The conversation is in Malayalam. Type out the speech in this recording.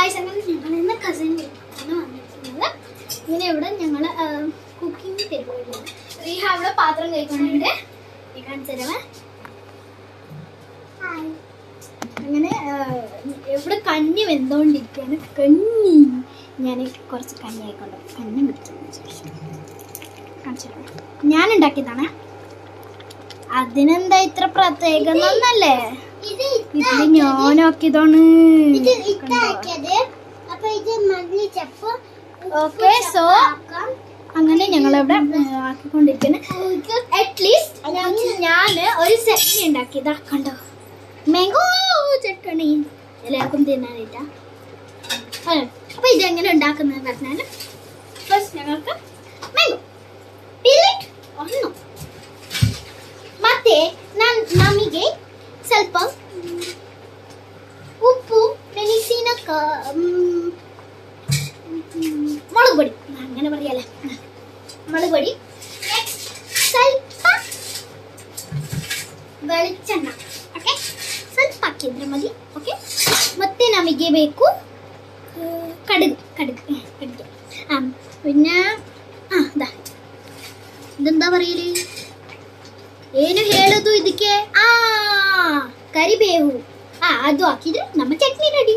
ഗായ്സ് അങ്ങനെ ഞങ്ങളിന്ന് കസിൻ വന്നിട്ടുള്ളത്. ഇങ്ങനെ ഇവിടെ ഞങ്ങൾ കുക്കിംഗ് പരിപാടിയാണ്. റീഹ അവിടെ പാത്രം കഴിക്കുന്നുണ്ട്. കാണിച്ചു തരാമേ. അങ്ങനെ ഇവിടെ കഞ്ഞി വെന്തോണ്ടിരിക്കുകയാണ്. കഞ്ഞി ഞാൻ കുറച്ച് കഞ്ഞി ആയിക്കൊണ്ട് കഞ്ഞി കാണിച്ചു തരാം. ഞാൻ ഉണ്ടാക്കിയതാണ്. അതിനെന്താ ഇത്ര പ്രത്യേകം ഒന്നല്ലേ? ഇത് ഞാനാക്കിയതാണ്. ഓക്കെ, സോ അങ്ങനെ ഞങ്ങളിവിടെ ആക്കിക്കൊണ്ടിരിക്കുന്നു. അറ്റ്ലീസ്റ്റ് ഞാൻ ഒരു ചട്നി ഉണ്ടാക്കിയതാ. കണ്ടോ, മാംഗോ ചട്നി എല്ലാവർക്കും തിന്നാനായിട്ടാ. അപ്പൊ ഇതെങ്ങനെ ഉണ്ടാക്കുന്നത് പറഞ്ഞാൽ ഫസ്റ്റ് ഞങ്ങൾക്ക് മാംഗോ ಒನ್ನು ಮತ್ತೆ ನಮಗೆ ಸ್ವಲ್ಪ ಉಪ್ಪು ಮೆಣಸಿನ മുളക് പൊടി അങ്ങനെ പറയാല മുളക് പൊടി ಸ್ವಲ್ಪ വെളിച്ചെണ്ണ ಓಕೆ ಸ್ವಲ್ಪ ಹಾಕಿದ್ರೆ ಮದಿ ಓಕೆ ಮತ್ತೆ ನಮಗೆ ಬೇಕು കടുക് പിന്നെ ഇതെന്താ പറയല് ಏನು ಹೇಳೋದು ಇದಕ್ಕೆ ಕರಿಬೇವು ಅದು ಹಾಕಿದ್ರೆ ನಮ್ಮ ಚಟ್ನಿ ರೆಡಿ.